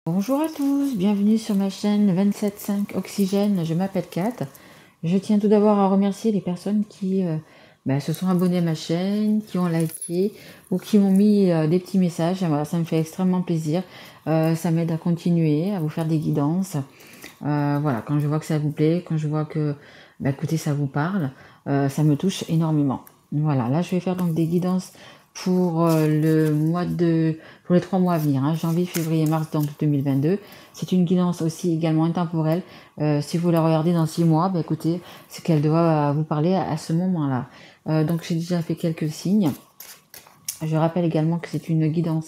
Bonjour à tous, bienvenue sur ma chaîne 27.5 Oxygène, je m'appelle Kat. Je tiens tout d'abord à remercier les personnes qui se sont abonnées à ma chaîne, qui ont liké ou qui m'ont mis des petits messages. Voilà, ça me fait extrêmement plaisir, ça m'aide à continuer, à vous faire des guidances. Voilà, quand je vois que ça vous plaît, quand je vois que écoutez, ça vous parle, ça me touche énormément. Voilà, là je vais faire donc des guidances pour pour les 3 mois à venir, hein, janvier, février, mars donc 2022. C'est une guidance aussi également intemporelle. Si vous la regardez dans 6 mois, écoutez, c'est qu'elle doit vous parler à ce moment-là. Donc j'ai déjà fait quelques signes. Je rappelle également que c'est une guidance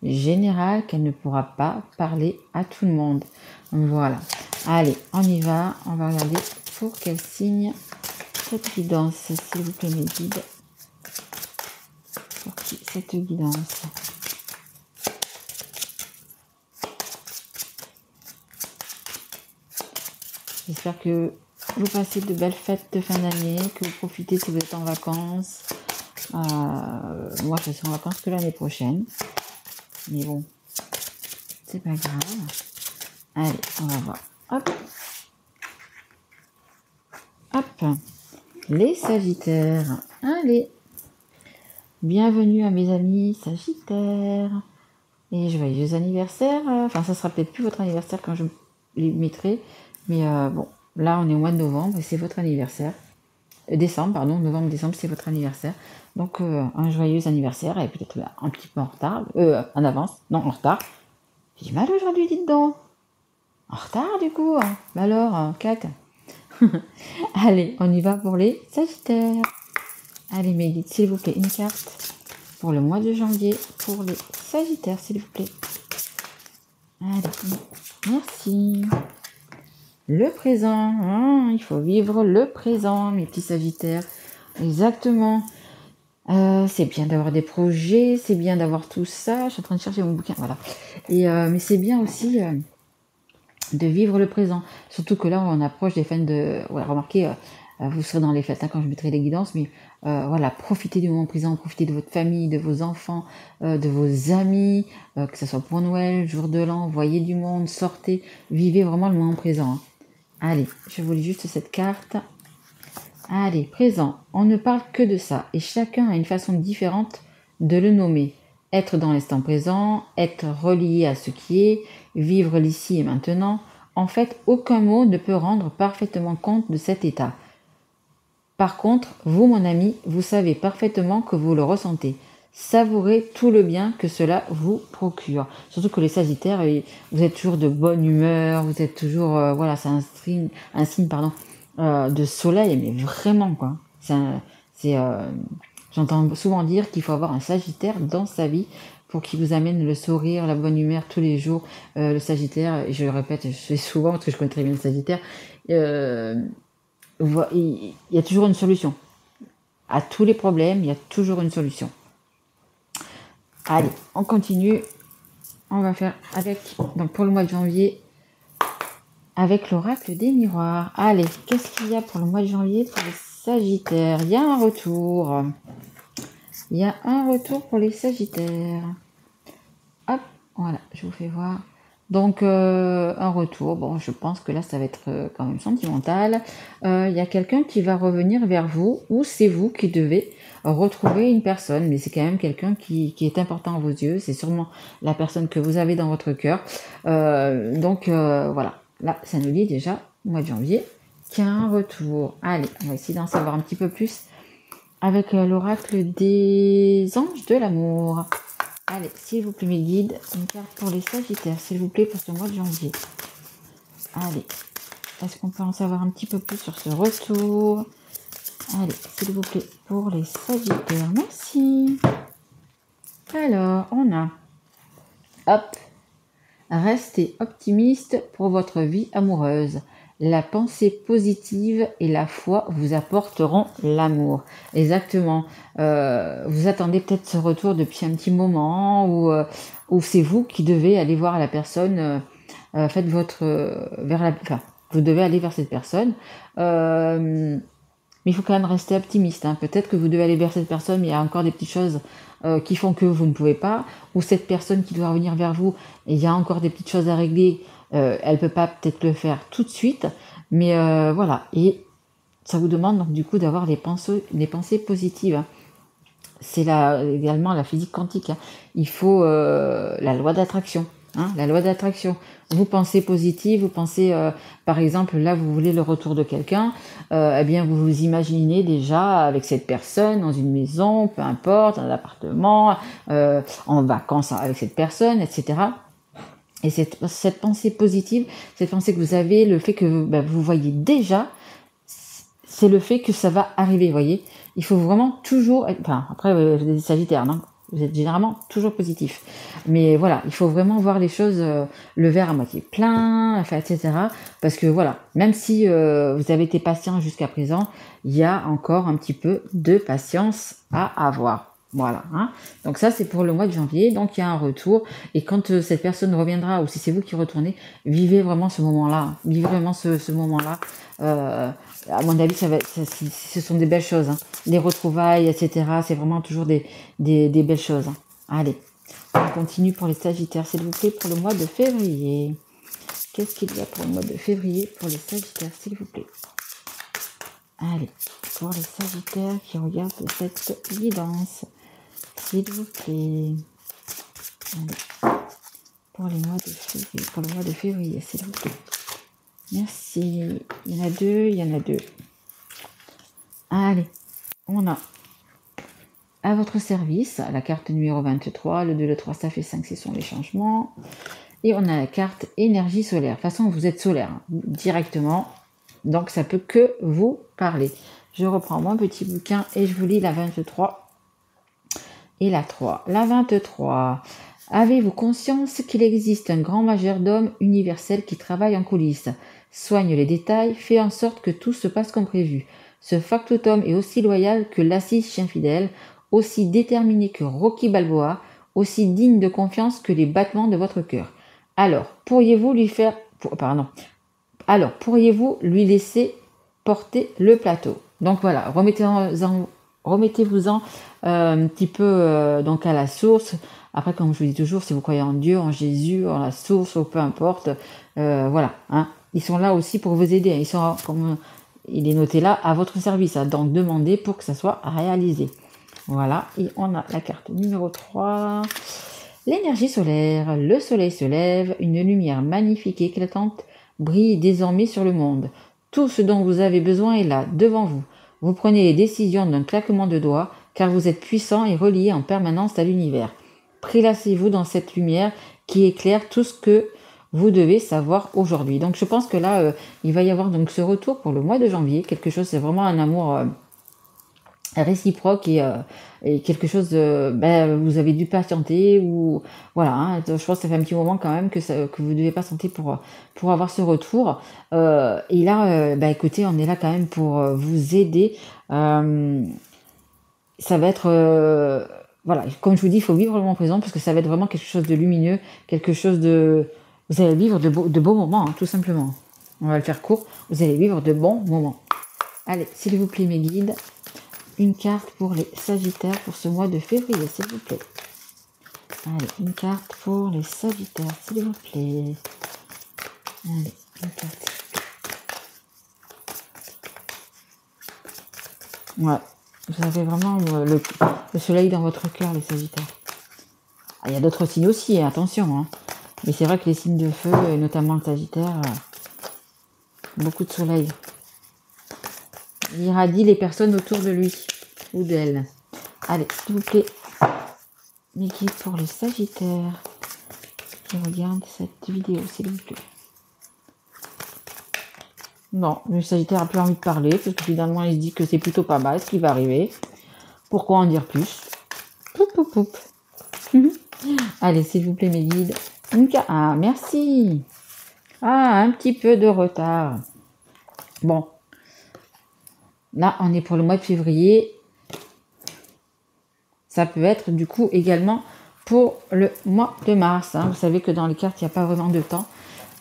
générale, qu'elle ne pourra pas parler à tout le monde. Voilà. Allez, on y va. On va regarder pour quel signe cette guidance, s'il vous plaît, mes guides. Pour qui cette guidance? J'espère que vous passez de belles fêtes de fin d'année, que vous profitez si vous êtes en vacances. Moi, je serai en vacances que l'année prochaine. Mais bon, c'est pas grave. Allez, on va voir. Hop. Hop. Les Sagittaires. Allez. Bienvenue à mes amis Sagittaires. Et joyeux anniversaire. Enfin, ça sera peut-être plus votre anniversaire quand je les mettrai. Mais bon, là, on est au mois de novembre et c'est votre anniversaire. Décembre, pardon, novembre-décembre, c'est votre anniversaire. Donc, un joyeux anniversaire et peut-être un petit peu en retard. En avance. Non, en retard. J'ai du mal aujourd'hui, dites donc. En retard, du coup. Alors, 4. Allez, on y va pour les Sagittaires. Allez, mes guides, s'il vous plaît, une carte pour le mois de janvier pour les Sagittaires, s'il vous plaît. Allez, merci. Le présent, il faut vivre le présent, mes petits Sagittaires. Exactement. C'est bien d'avoir des projets, c'est bien d'avoir tout ça. Je suis en train de chercher mon bouquin, voilà. Mais c'est bien aussi de vivre le présent. Surtout que là, on approche des fins de... Ouais, remarquez, vous serez dans les fêtes quand je mettrai les guidances, mais voilà, profitez du moment présent, profitez de votre famille, de vos enfants, de vos amis, que ce soit pour Noël, jour de l'an, voyez du monde, sortez, vivez vraiment le moment présent. Hein. Allez, je vous lis juste cette carte. Allez, présent, on ne parle que de ça, et chacun a une façon différente de le nommer. Être dans l'instant présent, être relié à ce qui est, vivre l'ici et maintenant. En fait, aucun mot ne peut rendre parfaitement compte de cet état. Par contre, vous, mon ami, vous savez parfaitement que vous le ressentez. Savourez tout le bien que cela vous procure. Surtout que les Sagittaires, vous êtes toujours de bonne humeur, vous êtes toujours, voilà, c'est un signe, de soleil, mais vraiment, quoi. J'entends souvent dire qu'il faut avoir un Sagittaire dans sa vie pour qu'il vous amène le sourire, la bonne humeur tous les jours. Le Sagittaire, et je le répète, je fais souvent parce que je connais très bien le Sagittaire, il y a toujours une solution. À tous les problèmes, il y a toujours une solution. Allez, on continue. On va faire avec, donc pour le mois de janvier, avec l'oracle des miroirs. Allez, qu'est-ce qu'il y a pour le mois de janvier pour les Sagittaires? Il y a un retour. Il y a un retour pour les Sagittaires. Hop, voilà, je vous fais voir. Donc, un retour. Bon, je pense que là, ça va être quand même sentimental. Il y a quelqu'un qui va revenir vers vous, ou c'est vous qui devez retrouver une personne, mais c'est quand même quelqu'un qui est important à vos yeux. C'est sûrement la personne que vous avez dans votre cœur. Donc, voilà. Là, ça nous dit déjà, au mois de janvier, qu'il y a un retour. Allez, on va essayer d'en savoir un petit peu plus avec l'oracle des anges de l'amour. Allez, s'il vous plaît, mes guides, une carte pour les Sagittaires, s'il vous plaît, pour ce mois de janvier. Allez, est-ce qu'on peut en savoir un petit peu plus sur ce retour? Allez, s'il vous plaît, pour les Sagittaires, merci. Alors, on a, hop, restez optimiste pour votre vie amoureuse. La pensée positive et la foi vous apporteront l'amour. Exactement. Vous attendez peut-être ce retour depuis un petit moment ou c'est vous qui devez aller voir la personne. Vous devez aller vers cette personne. mais il faut quand même rester optimiste. Hein. Peut-être que vous devez aller vers cette personne, mais il y a encore des petites choses qui font que vous ne pouvez pas, ou cette personne qui doit revenir vers vous, et il y a encore des petites choses à régler, elle ne peut pas peut-être le faire tout de suite, mais voilà. Et ça vous demande donc du coup d'avoir des pensées positives. Hein. C'est également la physique quantique. Hein. Il faut la loi d'attraction. Hein, la loi d'attraction. Vous pensez positif, vous pensez, par exemple, là, vous voulez le retour de quelqu'un, eh bien, vous vous imaginez déjà avec cette personne dans une maison, peu importe, un appartement, en vacances avec cette personne, etc. Et cette pensée positive, cette pensée que vous avez, le fait que vous voyez déjà, c'est le fait que ça va arriver, vous voyez. Il faut vraiment toujours être, enfin, après, vous êtes des Sagittaires, non ? Vous êtes généralement toujours positif. Mais voilà, il faut vraiment voir les choses, le verre à moitié plein, enfin, etc. Parce que voilà, même si vous avez été patient jusqu'à présent, il y a encore un petit peu de patience à avoir. Voilà. Hein. Donc ça, c'est pour le mois de janvier. Donc il y a un retour. Et quand cette personne reviendra, ou si c'est vous qui retournez, vivez vraiment ce moment-là. Vivez vraiment ce moment-là. À mon avis, ce sont des belles choses. Hein. Les retrouvailles, etc. C'est vraiment toujours des belles choses. Hein. Allez, on continue pour les Sagittaires, s'il vous plaît, pour le mois de février. Qu'est-ce qu'il y a pour le mois de février pour les Sagittaires, s'il vous plaît? Allez, pour les Sagittaires qui regardent cette guidance, s'il vous plaît. Allez, pour le mois de février, s'il vous plaît. Merci. Il y en a deux. Allez, on a à votre service la carte numéro 23, le 2, le 3, ça fait 5, ce sont les changements. Et on a la carte énergie solaire. De toute façon, vous êtes solaire hein, directement, donc ça peut que vous parler. Je reprends mon petit bouquin et je vous lis la 23 et la 3. La 23. Avez-vous conscience qu'il existe un grand majordome universel qui travaille en coulisses, soigne les détails, fait en sorte que tout se passe comme prévu. Ce factotum est aussi loyal que l'Assis chien fidèle, aussi déterminé que Rocky Balboa, aussi digne de confiance que les battements de votre cœur. Alors, pourriez-vous lui laisser porter le plateau? Donc voilà, remettez-vous-en un petit peu donc à la source. Après, comme je vous dis toujours, si vous croyez en Dieu, en Jésus, en la source, ou peu importe, voilà. Hein, ils sont là aussi pour vous aider. Ils sont, comme il est noté là, à votre service. Hein, donc, demandez pour que ça soit réalisé. Voilà. Et on a la carte numéro 3. L'énergie solaire. Le soleil se lève. Une lumière magnifique et éclatante brille désormais sur le monde. Tout ce dont vous avez besoin est là, devant vous. Vous prenez les décisions d'un claquement de doigts, car vous êtes puissant et relié en permanence à l'univers. Prélassez-vous dans cette lumière qui éclaire tout ce que vous devez savoir aujourd'hui. Donc je pense que là, il va y avoir donc ce retour pour le mois de janvier. Quelque chose, c'est vraiment un amour réciproque et quelque chose de... vous avez dû patienter ou... Voilà, hein, je pense que ça fait un petit moment quand même que vous devez patienter pour avoir ce retour. Et là, écoutez, on est là quand même pour vous aider. Ça va être... voilà, comme je vous dis, il faut vivre le moment présent parce que ça va être vraiment quelque chose de lumineux, quelque chose de... Vous allez vivre de beaux moments, hein, tout simplement. On va le faire court. Vous allez vivre de bons moments. Allez, s'il vous plaît, mes guides, une carte pour les Sagittaires pour ce mois de février, s'il vous plaît. Allez, une carte pour les Sagittaires, s'il vous plaît. Allez, une carte. Ouais, vous avez vraiment le soleil dans votre cœur, les Sagittaires. Ah, il y a d'autres signes aussi, hein, attention. Hein. Mais c'est vrai que les signes de feu, et notamment le Sagittaire, beaucoup de soleil. Il irradie les personnes autour de lui ou d'elle. Allez, s'il vous plaît, mes guides pour les Sagittaires qui regardent cette vidéo, s'il vous plaît. Bon, le Sagittaire a plus envie de parler parce que finalement il se dit que c'est plutôt pas mal ce qui va arriver. Pourquoi en dire plus? Poup, poup, poup. Allez, s'il vous plaît, mes guides. Ah, merci. Ah, un petit peu de retard. Bon. Là, on est pour le mois de février. Ça peut être du coup également pour le mois de mars. Hein. Vous savez que dans les cartes, il n'y a pas vraiment de temps.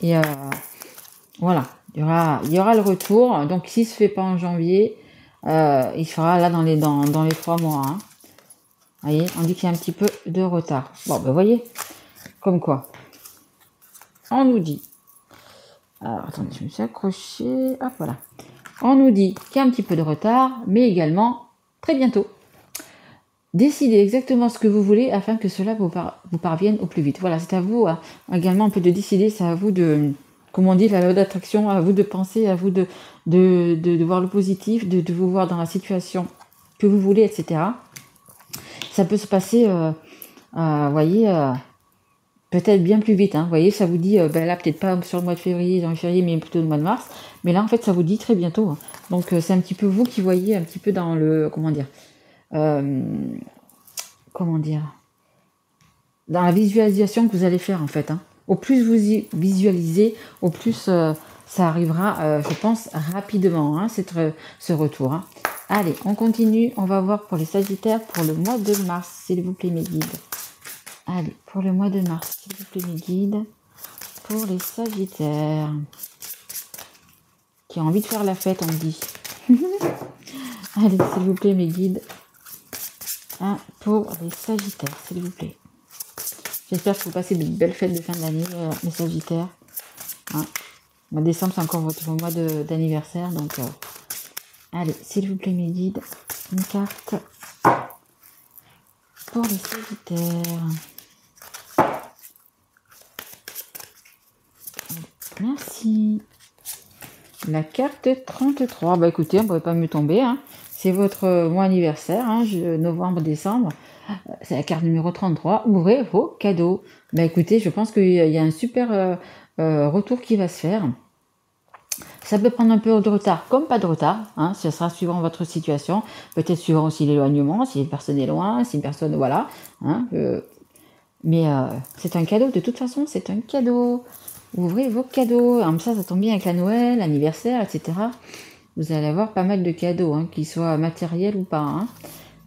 Et voilà, il y aura le retour. Donc, s'il ne se fait pas en janvier, il sera là dans les 3 mois. Hein. Vous voyez, on dit qu'il y a un petit peu de retard. Bon, ben, vous voyez, comme quoi. On nous dit. Alors, attendez, je me suis accrochée. Hop, voilà. On nous dit qu'il y a un petit peu de retard, mais également très bientôt. Décidez exactement ce que vous voulez afin que cela vous parvienne au plus vite. Voilà, c'est à vous hein, également un peu de décider, c'est à vous de, comme on dit, la loi d'attraction, à vous de penser, à vous de voir le positif, de vous voir dans la situation que vous voulez, etc. Ça peut se passer, voyez, peut-être bien plus vite. Hein. Vous voyez, ça vous dit, ben là, peut-être pas sur le mois de février, janvier, février, mais plutôt le mois de mars. Mais là, en fait, ça vous dit très bientôt. Hein. Donc, c'est un petit peu vous qui voyez un petit peu dans le, comment dire, dans la visualisation que vous allez faire, en fait. Hein. Au plus vous y visualisez, au plus ça arrivera, je pense, rapidement, hein, ce retour. Hein. Allez, on continue. On va voir pour les Sagittaires pour le mois de mars, s'il vous plaît, mes guides. Allez, pour le mois de mars, s'il vous plaît, mes guides, pour les Sagittaires, qui ont envie de faire la fête, on me dit. Allez, s'il vous plaît, mes guides, hein, pour les Sagittaires, s'il vous plaît. J'espère que vous passez de belles fêtes de fin d'année, les Sagittaires. Hein. Le mois de décembre, c'est encore votre mois d'anniversaire, donc allez, s'il vous plaît, mes guides, une carte pour les Sagittaires. Merci. La carte 33. Bah écoutez, on ne pourrait pas mieux tomber. Hein. C'est votre mois anniversaire, hein, novembre-décembre. C'est la carte numéro 33. Ouvrez vos cadeaux. Bah écoutez, je pense qu'il y a un super retour qui va se faire. Ça peut prendre un peu de retard, comme pas de retard. Hein, ça sera suivant votre situation. Peut-être suivant aussi l'éloignement, si une personne est loin, si une personne... Voilà. Hein, mais c'est un cadeau. De toute façon, c'est un cadeau. Ouvrez vos cadeaux. Comme ça tombe bien avec la Noël, l'anniversaire, etc. Vous allez avoir pas mal de cadeaux, hein, qu'ils soient matériels ou pas. Hein.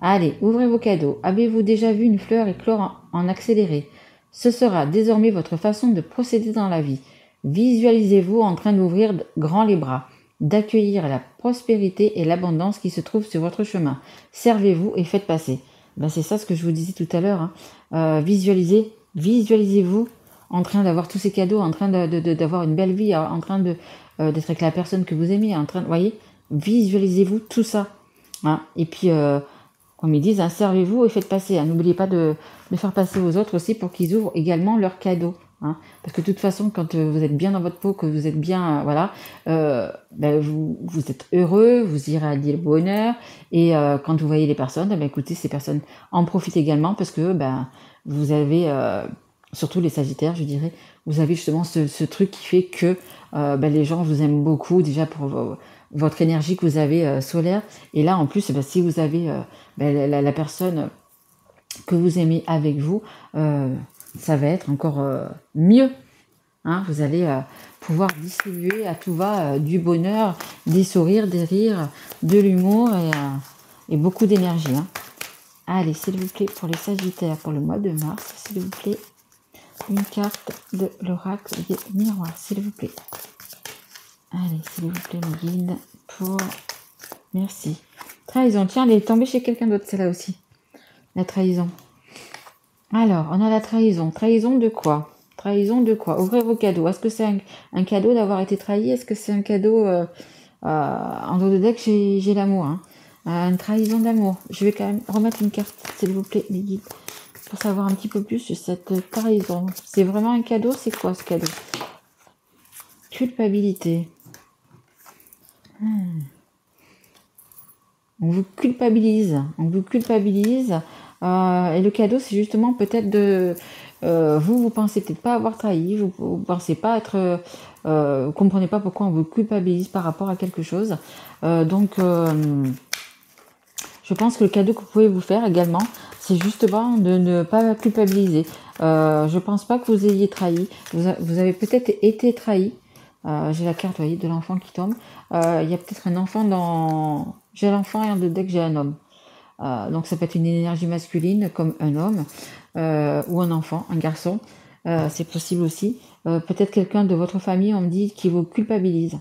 Allez, ouvrez vos cadeaux. Avez-vous déjà vu une fleur éclore en accéléré? Ce sera désormais votre façon de procéder dans la vie. Visualisez-vous en train d'ouvrir grand les bras, d'accueillir la prospérité et l'abondance qui se trouvent sur votre chemin. Servez-vous et faites passer. Ben, c'est ça ce que je vous disais tout à l'heure. Hein. Visualisez-vous en train d'avoir tous ces cadeaux, en train d'avoir une belle vie, en train d'être avec la personne que vous aimez, en train de, voyez, visualisez-vous tout ça. Hein. Et puis, comme ils disent, hein, servez-vous et faites passer. Hein. N'oubliez pas de faire passer aux autres aussi pour qu'ils ouvrent également leurs cadeaux. Hein. Parce que de toute façon, quand vous êtes bien dans votre peau, que vous êtes bien, voilà, ben vous êtes heureux, vous irradiez le bonheur. Et quand vous voyez les personnes, ben écoutez, ces personnes en profitent également parce que ben vous avez, surtout les Sagittaires, je dirais, vous avez justement ce truc qui fait que ben les gens vous aiment beaucoup déjà pour votre énergie que vous avez solaire. Et là, en plus, ben, si vous avez ben, la personne que vous aimez avec vous, ça va être encore mieux. Hein, vous allez pouvoir distribuer à tout va du bonheur, des sourires, des rires, de l'humour et beaucoup d'énergie. Hein. Allez, s'il vous plaît, pour les Sagittaires, pour le mois de mars, s'il vous plaît, une carte de l'oracle des miroirs, s'il vous plaît. Allez, s'il vous plaît, mes guides, pour... Merci. Trahison. Tiens, elle est tombée chez quelqu'un d'autre, celle-là aussi. La trahison. Alors, on a la trahison. Trahison de quoi? Trahison de quoi? Ouvrez vos cadeaux. Est-ce que c'est un cadeau d'avoir été trahi? Est-ce que c'est un cadeau... en dos de deck, j'ai l'amour. Hein. Une trahison d'amour. Je vais quand même remettre une carte, s'il vous plaît, les guides, pour savoir un petit peu plus sur cette trahison. C'est vraiment un cadeau? C'est quoi ce cadeau? Culpabilité. On vous culpabilise. On vous culpabilise. Et le cadeau, c'est justement peut-être de... vous pensez peut-être pas avoir trahi. Vous pensez pas être... vous comprenez pas pourquoi on vous culpabilise par rapport à quelque chose. Donc, je pense que le cadeau que vous pouvez vous faire également, c'est justement de ne pas culpabiliser. Je pense pas que vous ayez trahi. Vous avez peut-être été trahi. J'ai la carte, vous voyez, de l'enfant qui tombe. Il y a peut-être un enfant dans... J'ai l'enfant et en deux decks, j'ai un homme. Donc ça peut être une énergie masculine comme un homme ou un enfant, un garçon. C'est possible aussi. Peut-être quelqu'un de votre famille, on me dit, qui vous culpabilise.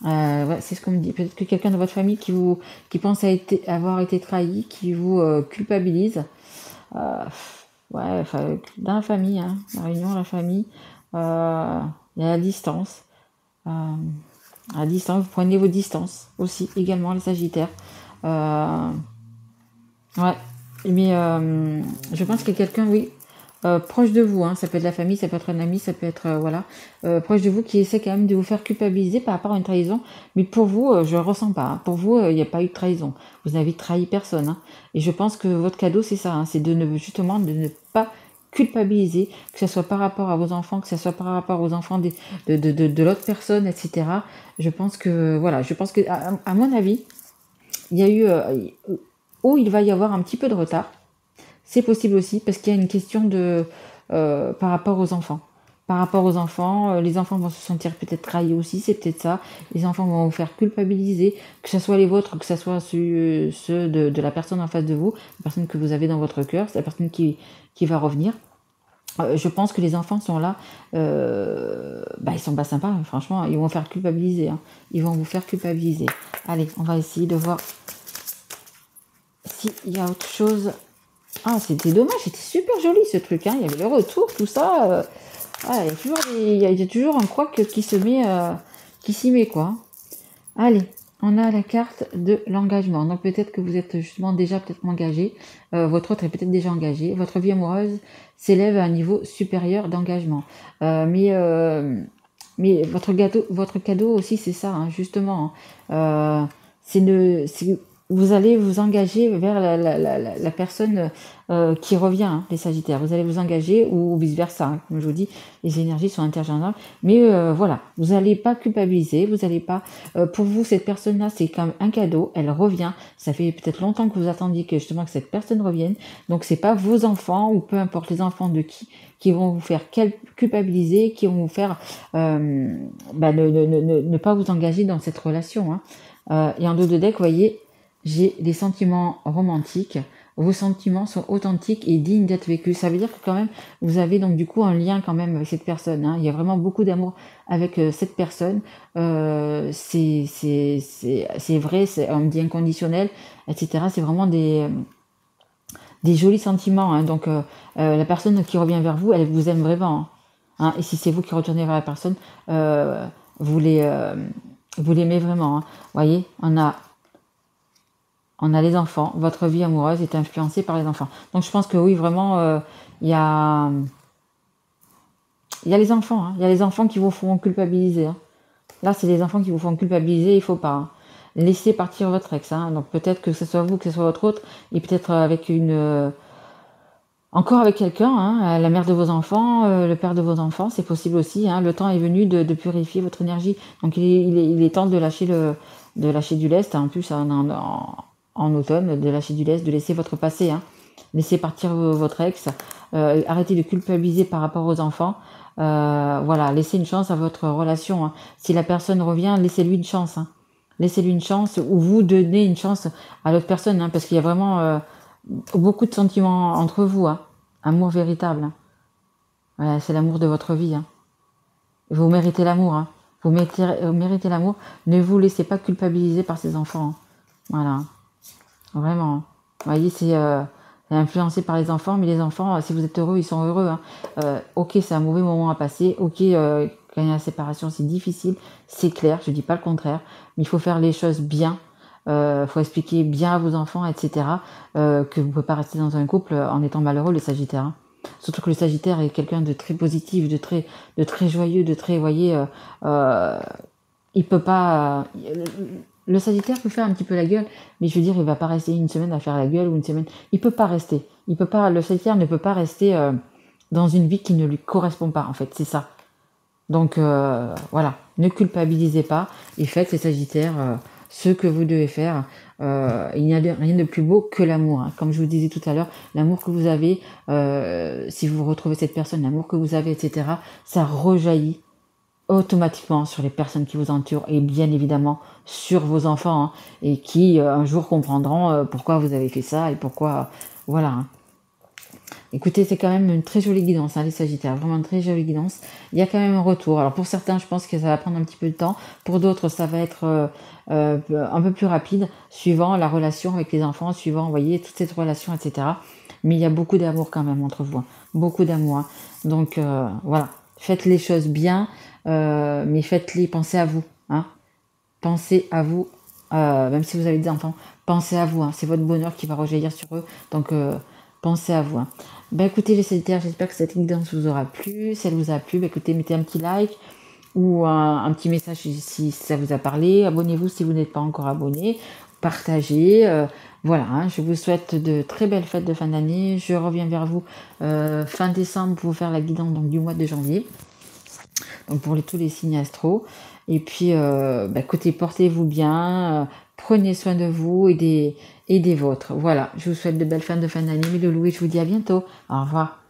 Ouais, c'est ce qu'on me dit. Peut-être que quelqu'un de votre famille qui pense avoir été trahi, qui vous culpabilise. Euh, ouais, enfin, dans la famille, hein, la réunion, la famille, il y a la distance. Euh, à la distance, vous prenez vos distances aussi, également, les Sagittaires. Euh, ouais, mais je pense que quelqu'un, oui, proche de vous, hein, ça peut être la famille, ça peut être un ami, ça peut être, voilà, proche de vous qui essaie quand même de vous faire culpabiliser par rapport à une trahison. Mais pour vous, je ne ressens pas, hein. Pour vous, il n'y a pas eu de trahison. Vous n'avez trahi personne, hein. Et je pense que votre cadeau, c'est ça, hein, c'est justement de ne pas culpabiliser, que ce soit par rapport à vos enfants, que ce soit par rapport aux enfants de l'autre personne, etc. Je pense que, voilà, je pense que, à mon avis, il y a eu, où il va y avoir un petit peu de retard. C'est possible aussi parce qu'il y a une question de par rapport aux enfants. Par rapport aux enfants, les enfants vont se sentir peut-être trahis aussi, c'est peut-être ça. Les enfants vont vous faire culpabiliser, que ce soit les vôtres, que ce soit ceux de la personne en face de vous, la personne que vous avez dans votre cœur, c'est la personne qui va revenir. Je pense que les enfants sont là, ils sont pas sympas, hein, franchement, ils vont vous faire culpabiliser, hein. Ils vont vous faire culpabiliser. Allez, on va essayer de voir s'il y a autre chose. Ah, c'était dommage, c'était super joli ce truc, hein. Il y avait le retour, tout ça. Il y a toujours un couac qui se met, qui s'y met, quoi. Allez, on a la carte de l'engagement. Donc peut-être que vous êtes justement déjà peut-être engagé. Votre autre est peut-être déjà engagé. Votre vie amoureuse s'élève à un niveau supérieur d'engagement. Mais votre cadeau aussi, c'est ça, hein, justement. Vous allez vous engager vers la personne qui revient, hein, les Sagittaires. Vous allez vous engager ou vice-versa, hein. Comme je vous dis, les énergies sont interchangeables. Mais voilà, vous n'allez pas culpabiliser, vous n'allez pas... pour vous, cette personne-là, c'est comme un cadeau, elle revient. Ça fait peut-être longtemps que vous attendiez que justement que cette personne revienne. Donc c'est pas vos enfants, ou peu importe les enfants de qui vont vous faire culpabiliser, qui vont vous faire ne pas vous engager dans cette relation, hein. Et en dos de deck, vous voyez, j'ai des sentiments romantiques. Vos sentiments sont authentiques et dignes d'être vécus. Ça veut dire que quand même, vous avez donc du coup un lien quand même avec cette personne, hein. Il y a vraiment beaucoup d'amour avec cette personne. C'est vrai, on me dit inconditionnel, etc. C'est vraiment des jolis sentiments, hein. Donc la personne qui revient vers vous, elle vous aime vraiment, hein. Et si c'est vous qui retournez vers la personne, vous l'aimez vraiment, hein. Vous voyez, on a les enfants. Votre vie amoureuse est influencée par les enfants. Donc je pense que oui, vraiment, il y a les enfants, hein. Il y a les enfants qui vous font culpabiliser, hein. Là, c'est les enfants qui vous font culpabiliser, il faut pas, hein. Laissez partir votre ex, hein. Donc peut-être que ce soit vous, que ce soit votre autre, et peut-être avec encore avec quelqu'un, hein, la mère de vos enfants, le père de vos enfants, c'est possible aussi, hein. Le temps est venu de purifier votre énergie. Donc il est temps de lâcher du lest, hein. En plus en automne, de lâcher du lest, de laisser votre passé, hein. Laissez partir votre ex, arrêtez de culpabiliser par rapport aux enfants. Voilà, laissez une chance à votre relation, hein. Si la personne revient, laissez-lui une chance, hein. Laissez-lui une chance, ou vous donnez une chance à l'autre personne, hein, parce qu'il y a vraiment beaucoup de sentiments entre vous, hein. Amour véritable, hein. Voilà, c'est l'amour de votre vie, hein. Vous méritez l'amour, hein. Vous méritez l'amour. Ne vous laissez pas culpabiliser par ces enfants, hein. Voilà, vraiment. Vous voyez, c'est influencé par les enfants, mais les enfants, si vous êtes heureux, ils sont heureux, hein. Ok, c'est un mauvais moment à passer. Ok, quand il y a la séparation, c'est difficile, c'est clair, je dis pas le contraire, mais il faut faire les choses bien. Faut expliquer bien à vos enfants, etc. Que vous ne pouvez pas rester dans un couple en étant malheureux, le Sagittaire, hein. Surtout que le Sagittaire est quelqu'un de très positif, de très joyeux, de très, vous voyez, il peut pas. Le Sagittaire peut faire un petit peu la gueule, mais je veux dire, il va pas rester une semaine à faire la gueule ou une semaine. Il peut pas rester. Il peut pas. Le Sagittaire ne peut pas rester dans une vie qui ne lui correspond pas. En fait, c'est ça. Donc voilà, ne culpabilisez pas et faites les Sagittaires ce que vous devez faire. Il n'y a rien de plus beau que l'amour, hein. Comme je vous disais tout à l'heure, l'amour que vous avez, si vous retrouvez cette personne, l'amour que vous avez, etc., ça rejaillit automatiquement sur les personnes qui vous entourent et bien évidemment sur vos enfants, hein, et qui un jour comprendront pourquoi vous avez fait ça et pourquoi, voilà, hein. Écoutez, c'est quand même une très jolie guidance, hein, les Sagittaires, vraiment une très jolie guidance. Il y a quand même un retour. Alors pour certains, je pense que ça va prendre un petit peu de temps. Pour d'autres, ça va être un peu plus rapide, suivant la relation avec les enfants, suivant, vous voyez, toute cette relation, etc. Mais il y a beaucoup d'amour quand même entre vous, hein. Beaucoup d'amour, hein. Donc voilà, faites les choses bien, mais faites-les, pensez à vous, hein. Pensez à vous, même si vous avez des enfants, pensez à vous, hein. C'est votre bonheur qui va rejaillir sur eux. Donc pensez à vous, hein. Ben écoutez les Sagittaires, j'espère que cette guidance vous aura plu. Si elle vous a plu, ben écoutez, mettez un petit like ou un petit message si ça vous a parlé. Abonnez-vous si vous n'êtes pas encore abonné. Partagez. Voilà, hein, je vous souhaite de très belles fêtes de fin d'année. Je reviens vers vous fin décembre pour vous faire la guidance donc, du mois de janvier. Donc pour tous les signes astro. Et puis, écoutez, portez-vous bien. Prenez soin de vous et des vôtres. Voilà, je vous souhaite de belles fêtes de fin d'année, mes loulous, et je vous dis à bientôt. Au revoir.